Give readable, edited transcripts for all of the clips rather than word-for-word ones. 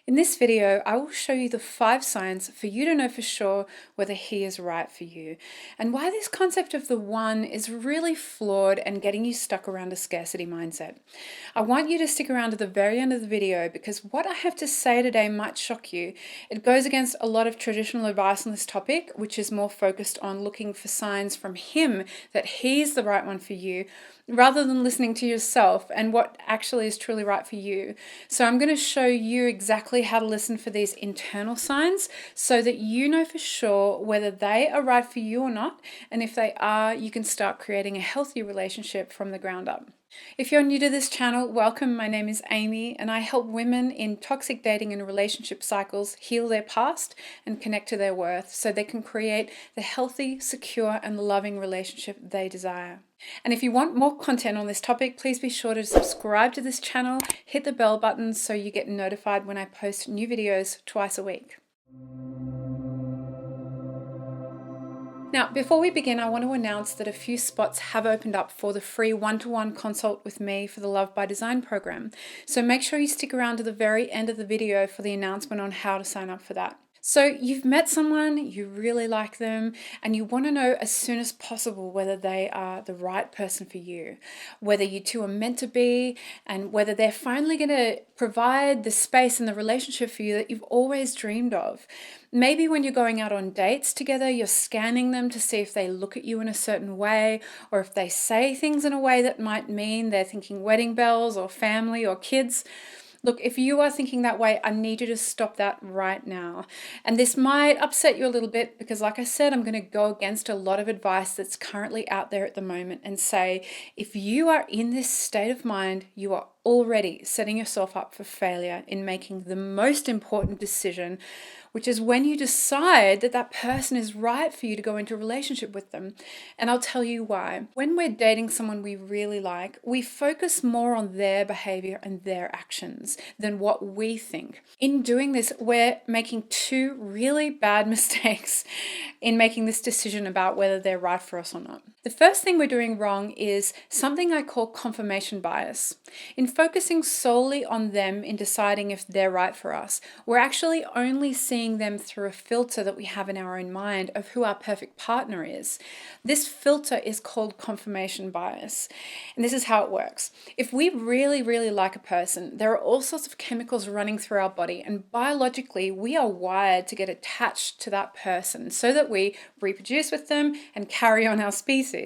In this video, I will show you the 5 signs for you to know for sure whether he is right for you, and why this concept of the one is really flawed and getting you stuck around a scarcity mindset. I want you to stick around to the very end of the video because what I have to say today might shock you. It goes against a lot of traditional advice on this topic, which is more focused on looking for signs from him that he's the right one for you, rather than listening to yourself and what actually is truly right for you. So I'm going to show you exactly how to listen for these internal signs so that you know for sure whether they are right for you or not. And if they are, you can start creating a healthy relationship from the ground up. If you're new to this channel, welcome. My name is Amy and I help women in toxic dating and relationship cycles heal their past and connect to their worth so they can create the healthy, secure and loving relationship they desire. And if you want more content on this topic, please be sure to subscribe to this channel, hit the bell button so you get notified when I post new videos twice a week. Now, before we begin, I want to announce that a few spots have opened up for the free one-to-one consult with me for the Love by Design program. So make sure you stick around to the very end of the video for the announcement on how to sign up for that. So you've met someone, you really like them, and you want to know as soon as possible whether they are the right person for you, whether you two are meant to be, and whether they're finally going to provide the space in the relationship for you that you've always dreamed of. Maybe when you're going out on dates together, you're scanning them to see if they look at you in a certain way, or if they say things in a way that might mean they're thinking wedding bells or family or kids. Look, if you are thinking that way, I need you to stop that right now. And this might upset you a little bit because, like I said, I'm going to go against a lot of advice that's currently out there at the moment and say, if you are in this state of mind, you are already setting yourself up for failure in making the most important decision, which is when you decide that that person is right for you to go into a relationship with them. And I'll tell you why. When we're dating someone we really like, we focus more on their behavior and their actions than what we think. In doing this, we're making 2 really bad mistakes in making this decision about whether they're right for us or not. The first thing we're doing wrong is something I call confirmation bias. In focusing solely on them in deciding if they're right for us, we're actually only seeing them through a filter that we have in our own mind of who our perfect partner is. This filter is called confirmation bias. And this is how it works. If we really, really like a person, there are all sorts of chemicals running through our body, and biologically, we are wired to get attached to that person so that we reproduce with them and carry on our species.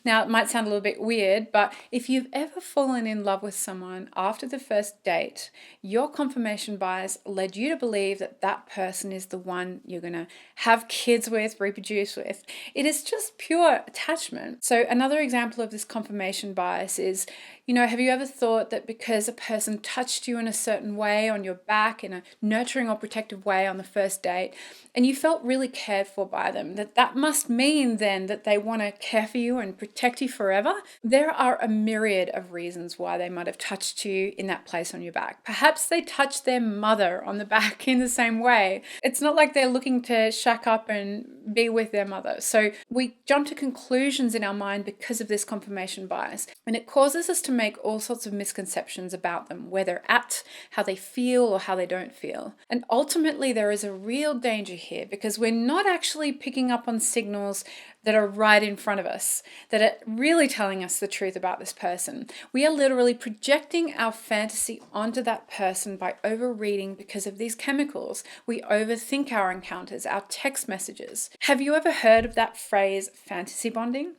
Now, it might sound a little bit weird, but if you've ever fallen in love with someone after the first date, your confirmation bias led you to believe that that person is the one you're going to have kids with, reproduce with. It is just pure attachment. So another example of this confirmation bias is, have you ever thought that because a person touched you in a certain way on your back, in a nurturing or protective way on the first date, and you felt really cared for by them, that must mean then that they want to care for you and protect you forever? There are a myriad of reasons why they might have touched you in that place on your back. Perhaps they touched their mother on the back in the same way. It's not like they're looking to shack up and be with their mother. So we jump to conclusions in our mind because of this confirmation bias, and it causes us to make all sorts of misconceptions about them, where they're at, how they feel, or how they don't feel. And ultimately, there is a real danger here because we're not actually picking up on signals that are right in front of us, that are really telling us the truth about this person. We are literally projecting our fantasy onto that person by overreading because of these chemicals. We overthink our encounters, our text messages. Have you ever heard of that phrase, fantasy bonding?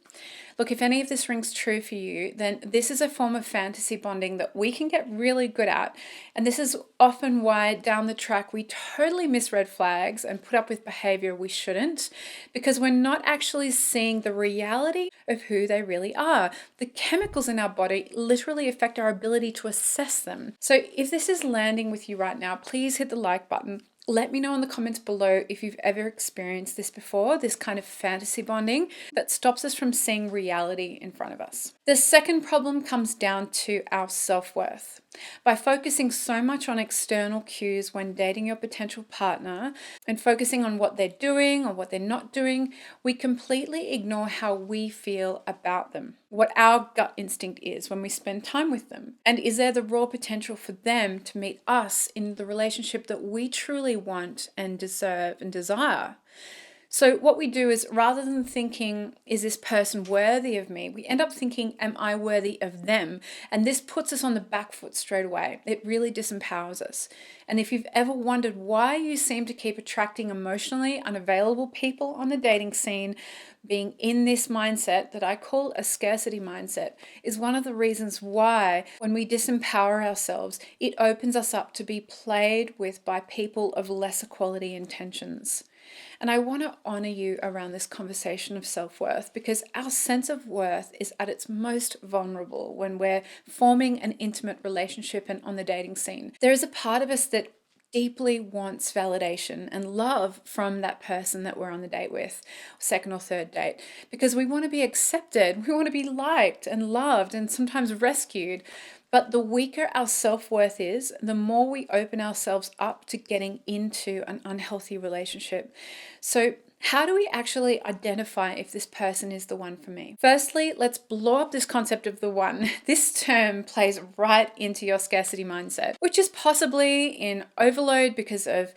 Look, if any of this rings true for you, then this is a form of fantasy bonding that we can get really good at. And this is often why down the track we totally miss red flags and put up with behavior we shouldn't, because we're not actually seeing the reality of who they really are. The chemicals in our body literally affect our ability to assess them. So if this is landing with you right now, please hit the like button. Let me know in the comments below if you've ever experienced this before, this kind of fantasy bonding that stops us from seeing reality in front of us. The second problem comes down to our self-worth. By focusing so much on external cues when dating your potential partner and focusing on what they're doing or what they're not doing, we completely ignore how we feel about them, what our gut instinct is when we spend time with them. And is there the raw potential for them to meet us in the relationship that we truly want and deserve and desire? So what we do is, rather than thinking, is this person worthy of me? We end up thinking, am I worthy of them? And this puts us on the back foot straight away. It really disempowers us. And if you've ever wondered why you seem to keep attracting emotionally unavailable people on the dating scene, being in this mindset that I call a scarcity mindset is one of the reasons why, when we disempower ourselves, it opens us up to be played with by people of lesser quality intentions. And I want to honor you around this conversation of self-worth, because our sense of worth is at its most vulnerable when we're forming an intimate relationship and on the dating scene. There is a part of us that deeply wants validation and love from that person that we're on the date with, second or third date, because we want to be accepted, we want to be liked and loved and sometimes rescued. But the weaker our self-worth is, the more we open ourselves up to getting into an unhealthy relationship. So how do we actually identify if this person is the one for me? Firstly, let's blow up this concept of the one. This term plays right into your scarcity mindset, which is possibly in overload because of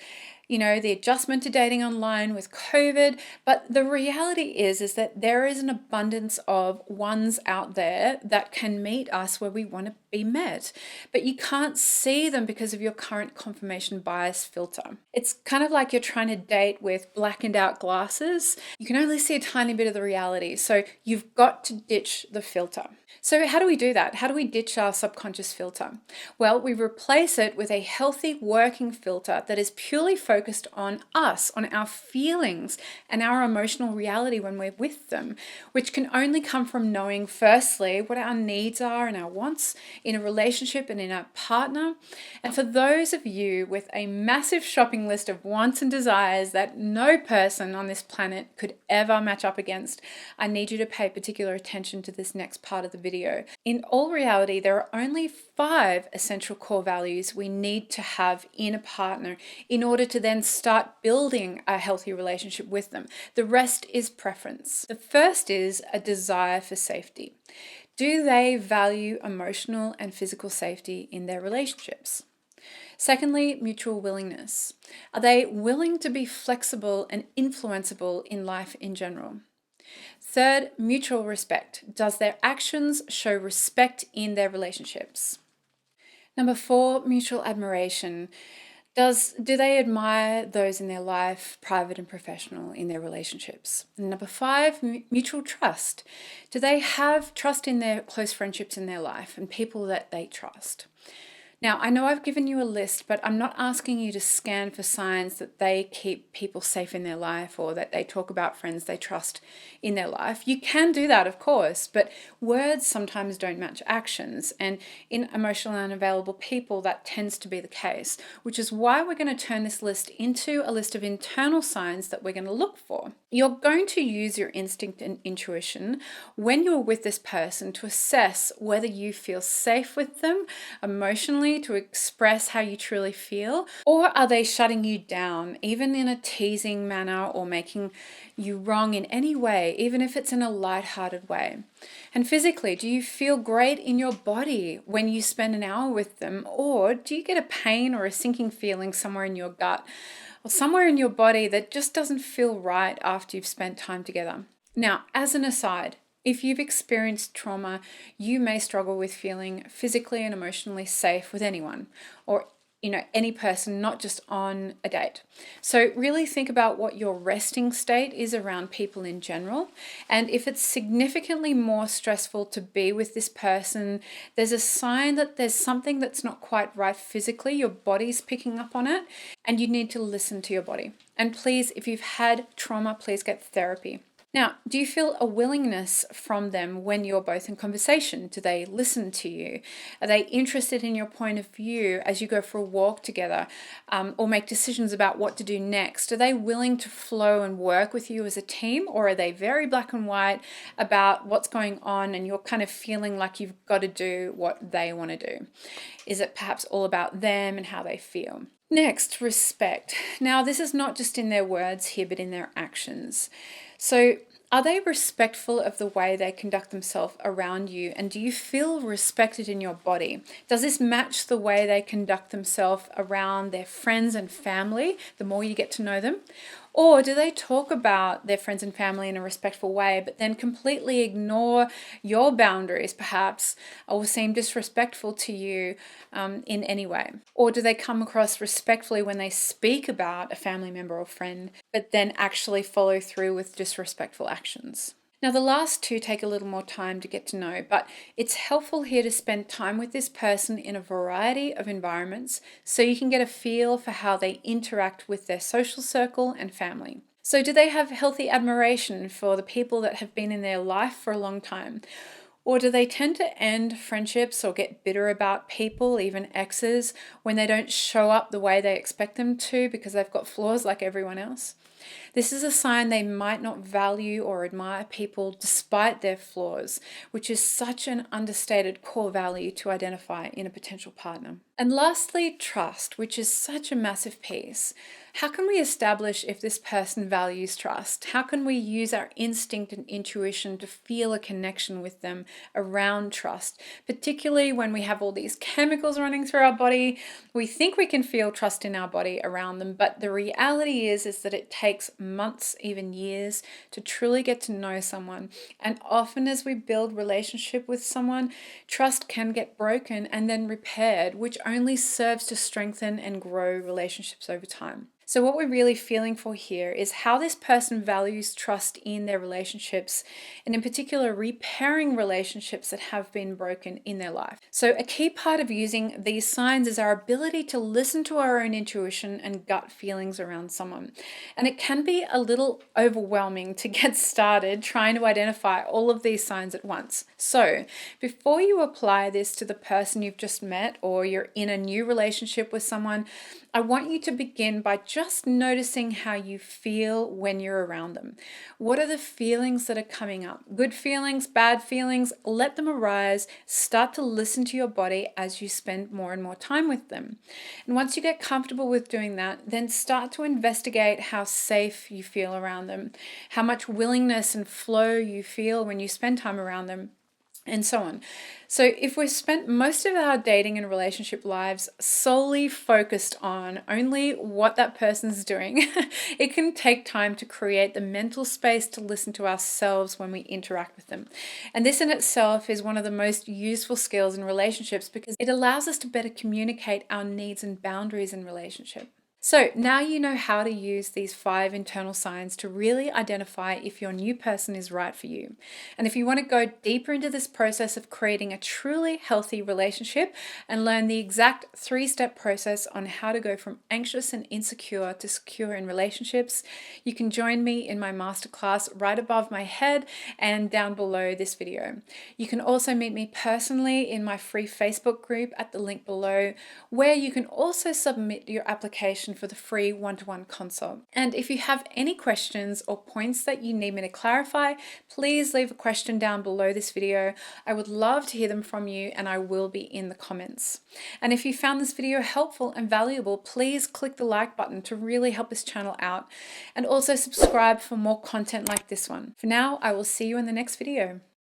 the adjustment to dating online with COVID. But the reality is that there is an abundance of ones out there that can meet us where we want to be met, but you can't see them because of your current confirmation bias filter. It's kind of like you're trying to date with blackened out glasses. You can only see a tiny bit of the reality. So you've got to ditch the filter. So how do we do that? How do we ditch our subconscious filter? Well, we replace it with a healthy working filter that is purely focused on us, on our feelings and our emotional reality when we're with them, which can only come from knowing firstly what our needs are and our wants in a relationship and in a partner. And for those of you with a massive shopping list of wants and desires that no person on this planet could ever match up against, I need you to pay particular attention to this next part of the video. In all reality, there are only 5 essential core values we need to have in a partner in order to then start building a healthy relationship with them. The rest is preference. The first is a desire for safety. Do they value emotional and physical safety in their relationships? Secondly, mutual willingness. Are they willing to be flexible and influenceable in life in general? Third, mutual respect. Does their actions show respect in their relationships? Number 4, mutual admiration. Do they admire those in their life, private and professional, in their relationships? And number 5, mutual trust. Do they have trust in their close friendships in their life and people that they trust? Now, I know I've given you a list, but I'm not asking you to scan for signs that they keep people safe in their life or that they talk about friends they trust in their life. You can do that, of course, but words sometimes don't match actions. And in emotionally unavailable people, that tends to be the case, which is why we're going to turn this list into a list of internal signs that we're going to look for. You're going to use your instinct and intuition when you're with this person to assess whether you feel safe with them emotionally, to express how you truly feel, or are they shutting you down, even in a teasing manner, or making you wrong in any way, even if it's in a lighthearted way. And physically, do you feel great in your body when you spend an hour with them, or do you get a pain or a sinking feeling somewhere in your gut or somewhere in your body that just doesn't feel right after you've spent time together? Now, as an aside, if you've experienced trauma, you may struggle with feeling physically and emotionally safe with anyone, or any person, not just on a date. So really think about what your resting state is around people in general. And if it's significantly more stressful to be with this person, there's a sign that there's something that's not quite right physically. Your body's picking up on it, and you need to listen to your body. And please, if you've had trauma, please get therapy. Now, do you feel a willingness from them when you're both in conversation? Do they listen to you? Are they interested in your point of view as you go for a walk together, or make decisions about what to do next? Are they willing to flow and work with you as a team, or are they very black and white about what's going on and you're kind of feeling like you've got to do what they want to do? Is it perhaps all about them and how they feel? Next, respect. Now, this is not just in their words here, but in their actions. So, are they respectful of the way they conduct themselves around you? And do you feel respected in your body? Does this match the way they conduct themselves around their friends and family the more you get to know them? Or do they talk about their friends and family in a respectful way, but then completely ignore your boundaries, perhaps, or seem disrespectful to you in any way? Or do they come across respectfully when they speak about a family member or friend, but then actually follow through with disrespectful actions? Now, the last two take a little more time to get to know, but it's helpful here to spend time with this person in a variety of environments so you can get a feel for how they interact with their social circle and family. So, do they have healthy admiration for the people that have been in their life for a long time? Or do they tend to end friendships or get bitter about people, even exes, when they don't show up the way they expect them to because they've got flaws like everyone else? This is a sign they might not value or admire people despite their flaws, which is such an understated core value to identify in a potential partner. And lastly, trust, which is such a massive piece. How can we establish if this person values trust? How can we use our instinct and intuition to feel a connection with them around trust? Particularly when we have all these chemicals running through our body, we think we can feel trust in our body around them, but the reality is that it takes months, even years, to truly get to know someone. And often as we build relationship with someone, trust can get broken and then repaired, which only serves to strengthen and grow relationships over time. So what we're really feeling for here is how this person values trust in their relationships, and in particular, repairing relationships that have been broken in their life. So a key part of using these signs is our ability to listen to our own intuition and gut feelings around someone. And it can be a little overwhelming to get started trying to identify all of these signs at once. So before you apply this to the person you've just met or you're in a new relationship with someone, I want you to begin by just noticing how you feel when you're around them. What are the feelings that are coming up? Good feelings, bad feelings, let them arise. Start to listen to your body as you spend more and more time with them. And once you get comfortable with doing that, then start to investigate how safe you feel around them, how much willingness and flow you feel when you spend time around them, and so on. So if we've spent most of our dating and relationship lives solely focused on only what that person's doing, it can take time to create the mental space to listen to ourselves when we interact with them. And this in itself is one of the most useful skills in relationships because it allows us to better communicate our needs and boundaries in relationship. So now you know how to use these 5 internal signs to really identify if your new person is right for you. And if you want to go deeper into this process of creating a truly healthy relationship and learn the exact 3-step process on how to go from anxious and insecure to secure in relationships, you can join me in my masterclass right above my head and down below this video. You can also meet me personally in my free Facebook group at the link below, where you can also submit your application for the free one-to-one consult. And if you have any questions or points that you need me to clarify, please leave a question down below this video. I would love to hear them from you, and I will be in the comments. And if you found this video helpful and valuable, please click the like button to really help this channel out, and also subscribe for more content like this one. For now, I will see you in the next video.